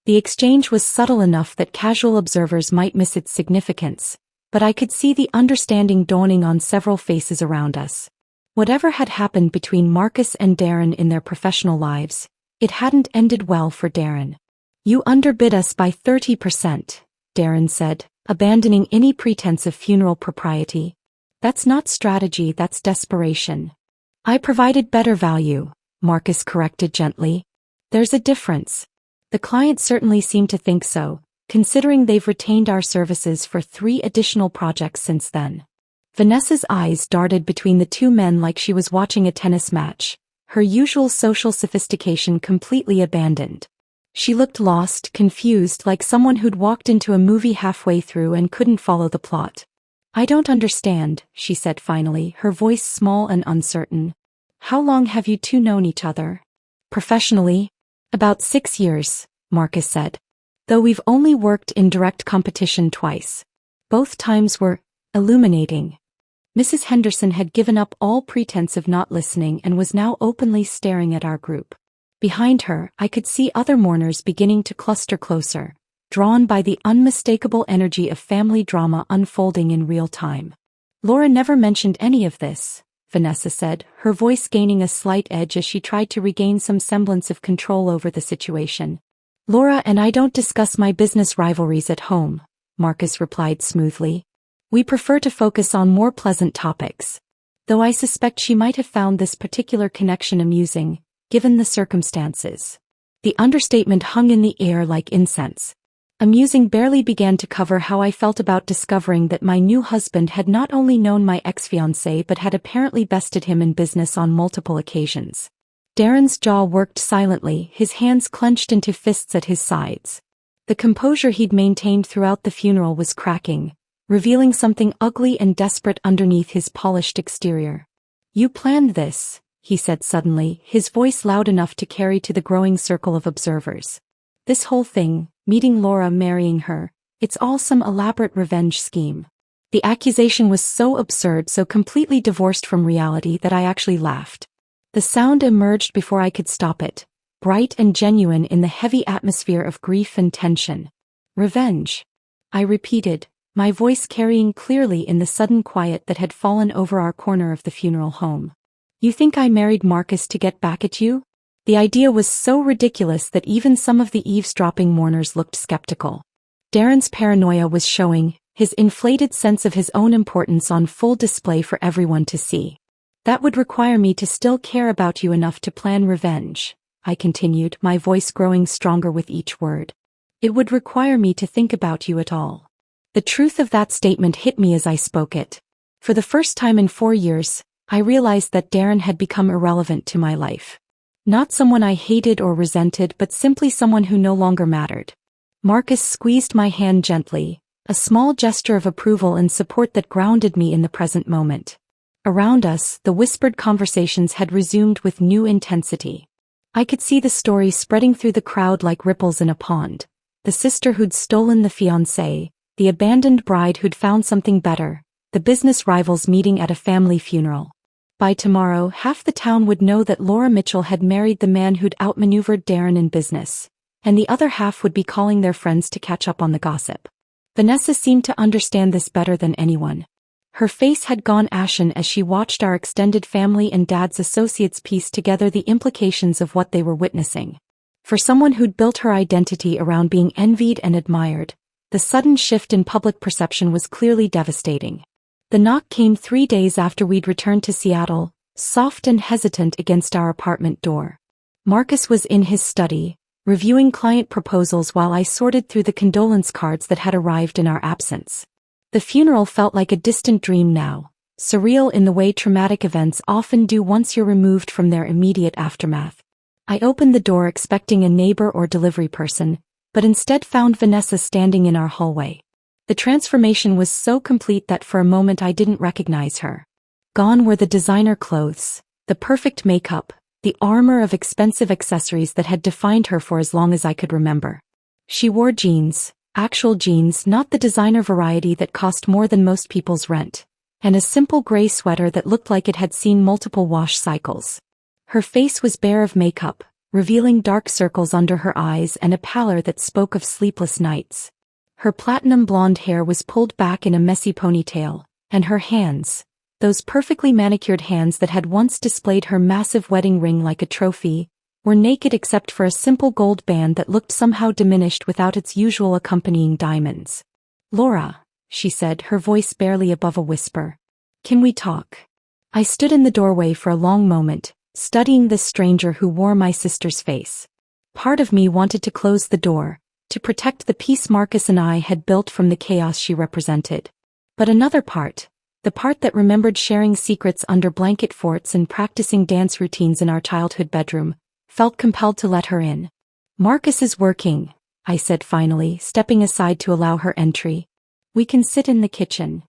The exchange was subtle enough that casual observers might miss its significance, but I could see the understanding dawning on several faces around us. Whatever had happened between Marcus and Darren in their professional lives, it hadn't ended well for Darren. "You underbid us by 30%, Darren said, abandoning any pretense of funeral propriety. "That's not strategy, that's desperation." "I provided better value," Marcus corrected gently. "There's a difference." The client certainly seemed to think so, considering they've retained our services for 3 additional projects since then. Vanessa's eyes darted between the two men like she was watching a tennis match, her usual social sophistication completely abandoned. She looked lost, confused, like someone who'd walked into a movie halfway through and couldn't follow the plot. "I don't understand," she said finally, her voice small and uncertain. "How long have you two known each other?" "Professionally? About 6 years," Marcus said. "Though we've only worked in direct competition twice. Both times were illuminating." Mrs. Henderson had given up all pretense of not listening and was now openly staring at our group. Behind her, I could see other mourners beginning to cluster closer, drawn by the unmistakable energy of family drama unfolding in real time. "Laura never mentioned any of this," Vanessa said, her voice gaining a slight edge as she tried to regain some semblance of control over the situation. "Laura and I don't discuss my business rivalries at home," Marcus replied smoothly. "We prefer to focus on more pleasant topics. Though I suspect she might have found this particular connection amusing, given the circumstances." The understatement hung in the air like incense. Amusing barely began to cover how I felt about discovering that my new husband had not only known my ex-fiancé but had apparently bested him in business on multiple occasions. Darren's jaw worked silently, his hands clenched into fists at his sides. The composure he'd maintained throughout the funeral was cracking, revealing something ugly and desperate underneath his polished exterior. "You planned this," he said suddenly, his voice loud enough to carry to the growing circle of observers. "This whole thing, meeting Laura, marrying her, it's all some elaborate revenge scheme." The accusation was so absurd, so completely divorced from reality that I actually laughed. The sound emerged before I could stop it, bright and genuine in the heavy atmosphere of grief and tension. "Revenge," I repeated, my voice carrying clearly in the sudden quiet that had fallen over our corner of the funeral home. "You think I married Marcus to get back at you?" The idea was so ridiculous that even some of the eavesdropping mourners looked skeptical. Darren's paranoia was showing, his inflated sense of his own importance on full display for everyone to see. "That would require me to still care about you enough to plan revenge," I continued, my voice growing stronger with each word. "It would require me to think about you at all." The truth of that statement hit me as I spoke it. For the first time in 4 years, I realized that Darren had become irrelevant to my life. Not someone I hated or resented, but simply someone who no longer mattered. Marcus squeezed my hand gently, a small gesture of approval and support that grounded me in the present moment. Around us, the whispered conversations had resumed with new intensity. I could see the story spreading through the crowd like ripples in a pond. The sister who'd stolen the fiancé, the abandoned bride who'd found something better, the business rivals meeting at a family funeral. By tomorrow, half the town would know that Laura Mitchell had married the man who'd outmaneuvered Darren in business, and the other half would be calling their friends to catch up on the gossip. Vanessa seemed to understand this better than anyone. Her face had gone ashen as she watched our extended family and Dad's associates piece together the implications of what they were witnessing. For someone who'd built her identity around being envied and admired, the sudden shift in public perception was clearly devastating. The knock came 3 days after we'd returned to Seattle, soft and hesitant against our apartment door. Marcus was in his study, reviewing client proposals while I sorted through the condolence cards that had arrived in our absence. The funeral felt like a distant dream now, surreal in the way traumatic events often do once you're removed from their immediate aftermath. I opened the door expecting a neighbor or delivery person, but instead found Vanessa standing in our hallway. The transformation was so complete that for a moment I didn't recognize her. Gone were the designer clothes, the perfect makeup, the armor of expensive accessories that had defined her for as long as I could remember. She wore jeans, actual jeans, not the designer variety that cost more than most people's rent, and a simple gray sweater that looked like it had seen multiple wash cycles. Her face was bare of makeup, revealing dark circles under her eyes and a pallor that spoke of sleepless nights. Her platinum blonde hair was pulled back in a messy ponytail, and her hands, those perfectly manicured hands that had once displayed her massive wedding ring like a trophy, were naked except for a simple gold band that looked somehow diminished without its usual accompanying diamonds. "Laura," she said, her voice barely above a whisper. "Can we talk?" I stood in the doorway for a long moment, studying this stranger who wore my sister's face. Part of me wanted to close the door, to protect the peace Marcus and I had built from the chaos she represented. But another part, the part that remembered sharing secrets under blanket forts and practicing dance routines in our childhood bedroom, felt compelled to let her in. Marcus is working, I said finally, stepping aside to allow her entry. We can sit in the kitchen.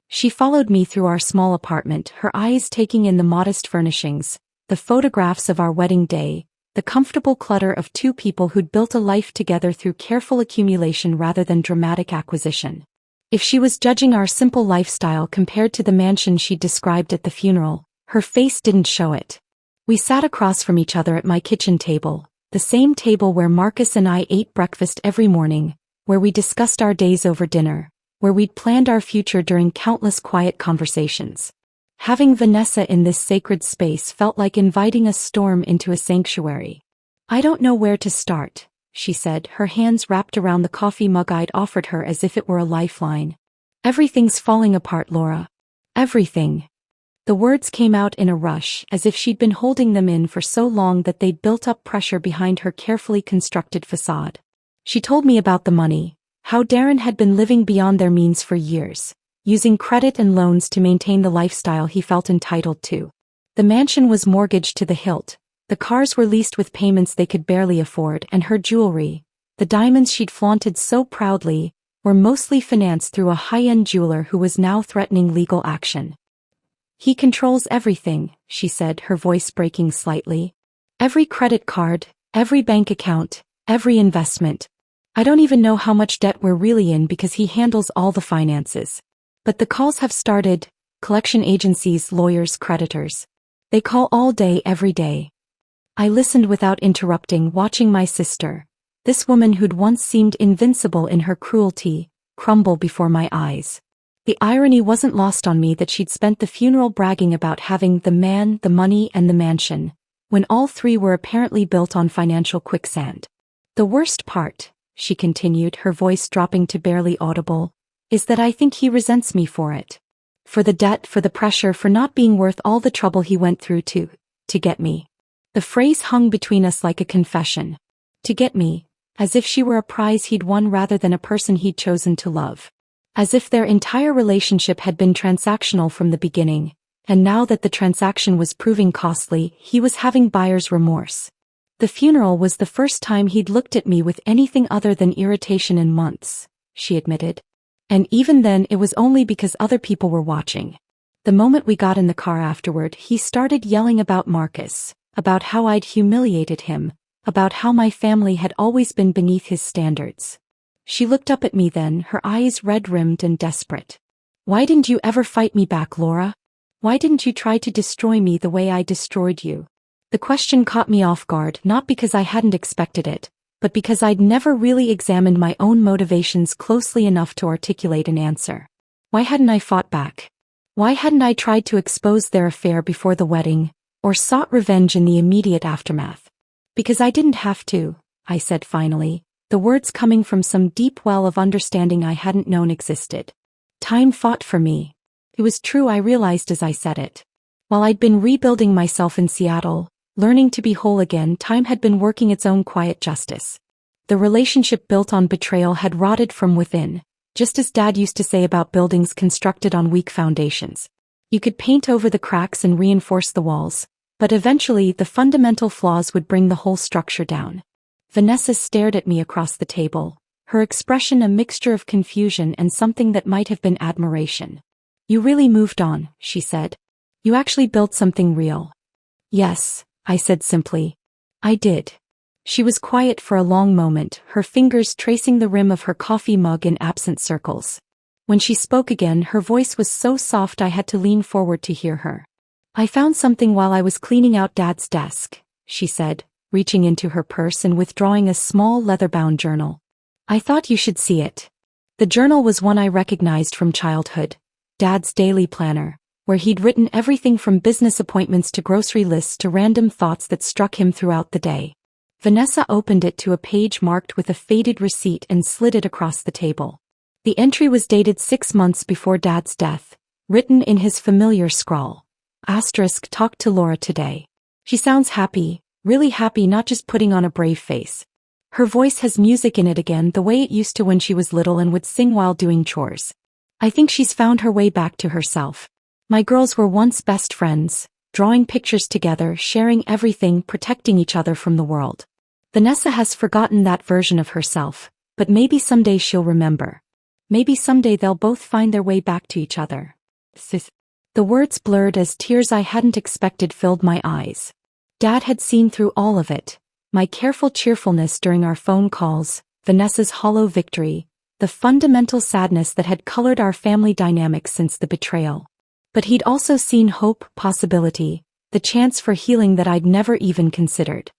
She followed me through our small apartment, her eyes taking in the modest furnishings, the photographs of our wedding day, the comfortable clutter of two people who'd built a life together through careful accumulation rather than dramatic acquisition. If she was judging our simple lifestyle compared to the mansion she'd described at the funeral, her face didn't show it. We sat across from each other at my kitchen table, the same table where Marcus and I ate breakfast every morning, where we discussed our days over dinner, where we'd planned our future during countless quiet conversations. Having Vanessa in this sacred space felt like inviting a storm into a sanctuary. I don't know where to start, she said, her hands wrapped around the coffee mug I'd offered her as if it were a lifeline. Everything's falling apart, Laura. Everything. The words came out in a rush, as if she'd been holding them in for so long that they'd built up pressure behind her carefully constructed facade. She told me about the money, how Darren had been living beyond their means for years, using credit and loans to maintain the lifestyle he felt entitled to. The mansion was mortgaged to the hilt, the cars were leased with payments they could barely afford, and her jewelry, the diamonds she'd flaunted so proudly, were mostly financed through a high-end jeweler who was now threatening legal action. He controls everything, she said, her voice breaking slightly. Every credit card, every bank account, every investment. I don't even know how much debt we're really in because he handles all the finances. But the calls have started, collection agencies, lawyers, creditors. They call all day, every day. I listened without interrupting, watching my sister, this woman who'd once seemed invincible in her cruelty, crumble before my eyes. The irony wasn't lost on me that she'd spent the funeral bragging about having the man, the money, and the mansion, when all three were apparently built on financial quicksand. The worst part, she continued, her voice dropping to barely audible, is that I think he resents me for it. For the debt, for the pressure, for not being worth all the trouble he went through to get me. The phrase hung between us like a confession. To get me, as if she were a prize he'd won rather than a person he'd chosen to love. As if their entire relationship had been transactional from the beginning, and now that the transaction was proving costly, he was having buyer's remorse. The funeral was the first time he'd looked at me with anything other than irritation in months, she admitted. And even then it was only because other people were watching. The moment we got in the car afterward, he started yelling about Marcus, about how I'd humiliated him, about how my family had always been beneath his standards. She looked up at me then, her eyes red-rimmed and desperate. Why didn't you ever fight me back, Laura? Why didn't you try to destroy me the way I destroyed you? The question caught me off guard, not because I hadn't expected it, but because I'd never really examined my own motivations closely enough to articulate an answer. Why hadn't I fought back? Why hadn't I tried to expose their affair before the wedding, or sought revenge in the immediate aftermath? Because I didn't have to, I said finally, the words coming from some deep well of understanding I hadn't known existed. Time fought for me. It was true, I realized as I said it. While I'd been rebuilding myself in Seattle, learning to be whole again, time had been working its own quiet justice. The relationship built on betrayal had rotted from within, just as Dad used to say about buildings constructed on weak foundations. You could paint over the cracks and reinforce the walls, but eventually the fundamental flaws would bring the whole structure down. Vanessa stared at me across the table, her expression a mixture of confusion and something that might have been admiration. You really moved on, she said. You actually built something real. Yes, I said simply. I did. She was quiet for a long moment, her fingers tracing the rim of her coffee mug in absent circles. When she spoke again, her voice was so soft I had to lean forward to hear her. I found something while I was cleaning out Dad's desk, she said, reaching into her purse and withdrawing a small leather-bound journal. I thought you should see it. The journal was one I recognized from childhood, Dad's daily planner, where he'd written everything from business appointments to grocery lists to random thoughts that struck him throughout the day. Vanessa opened it to a page marked with a faded receipt and slid it across the table. The entry was dated 6 months before Dad's death, written in his familiar scrawl. * talked to Laura today. She sounds happy, really happy, not just putting on a brave face. Her voice has music in it again, the way it used to when she was little and would sing while doing chores. I think she's found her way back to herself. My girls were once best friends, drawing pictures together, sharing everything, protecting each other from the world. Vanessa has forgotten that version of herself, but maybe someday she'll remember. Maybe someday they'll both find their way back to each other. The words blurred as tears I hadn't expected filled my eyes. Dad had seen through all of it. My careful cheerfulness during our phone calls, Vanessa's hollow victory, the fundamental sadness that had colored our family dynamics since the betrayal. But he'd also seen hope, possibility, the chance for healing that I'd never even considered.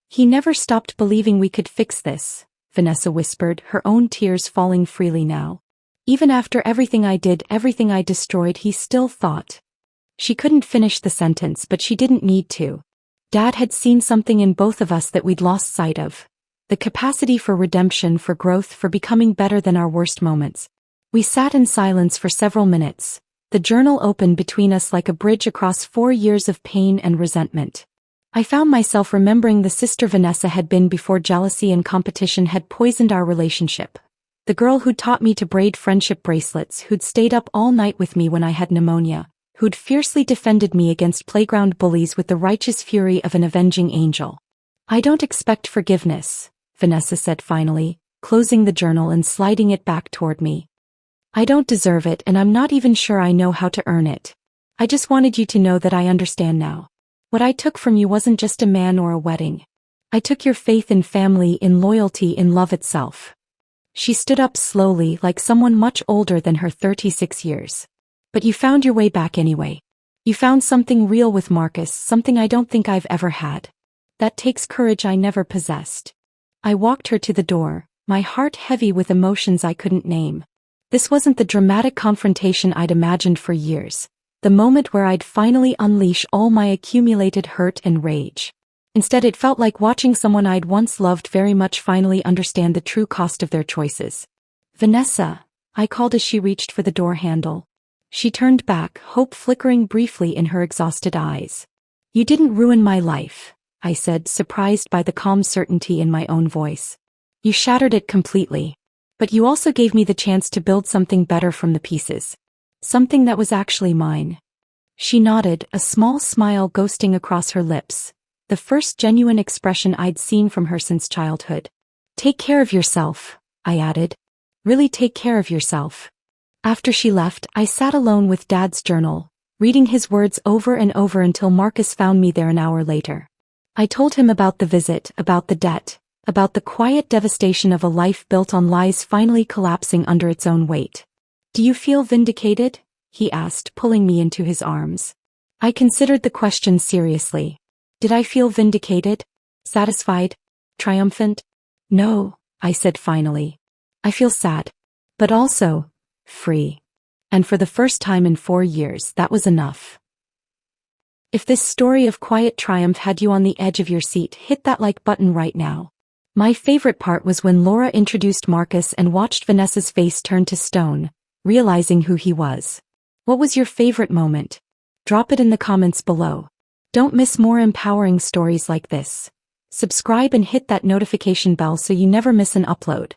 He never stopped believing we could fix this, Vanessa whispered, her own tears falling freely now. Even after everything I did, everything I destroyed, he still thought. She couldn't finish the sentence, but she didn't need to. Dad had seen something in both of us that we'd lost sight of. The capacity for redemption, for growth, for becoming better than our worst moments. We sat in silence for several minutes, the journal open between us like a bridge across 4 years of pain and resentment. I found myself remembering the sister Vanessa had been before jealousy and competition had poisoned our relationship. The girl who'd taught me to braid friendship bracelets, who'd stayed up all night with me when I had pneumonia, who'd fiercely defended me against playground bullies with the righteous fury of an avenging angel. I don't expect forgiveness, Vanessa said finally, closing the journal and sliding it back toward me. I don't deserve it, and I'm not even sure I know how to earn it. I just wanted you to know that I understand now. What I took from you wasn't just a man or a wedding. I took your faith in family, in loyalty, in love itself. She stood up slowly, like someone much older than her 36 years. But you found your way back anyway. You found something real with Marcus, something I don't think I've ever had. That takes courage I never possessed. I walked her to the door, my heart heavy with emotions I couldn't name. This wasn't the dramatic confrontation I'd imagined for years. The moment where I'd finally unleash all my accumulated hurt and rage. Instead, it felt like watching someone I'd once loved very much finally understand the true cost of their choices. Vanessa, I called as she reached for the door handle. She turned back, hope flickering briefly in her exhausted eyes. You didn't ruin my life, I said, surprised by the calm certainty in my own voice. You shattered it completely. But you also gave me the chance to build something better from the pieces. Something that was actually mine. She nodded, a small smile ghosting across her lips, the first genuine expression I'd seen from her since childhood. Take care of yourself, I added. Really take care of yourself. After she left, I sat alone with Dad's journal, reading his words over and over until Marcus found me there an hour later. I told him about the visit, about the debt, about the quiet devastation of a life built on lies finally collapsing under its own weight. Do you feel vindicated? He asked, pulling me into his arms. I considered the question seriously. Did I feel vindicated? Satisfied? Triumphant? No, I said finally. I feel sad. But also, free. And for the first time in 4 years, that was enough. If this story of quiet triumph had you on the edge of your seat, hit that like button right now. My favorite part was when Laura introduced Marcus and watched Vanessa's face turn to stone, realizing who he was. What was your favorite moment? Drop it in the comments below. Don't miss more empowering stories like this. Subscribe and hit that notification bell so you never miss an upload.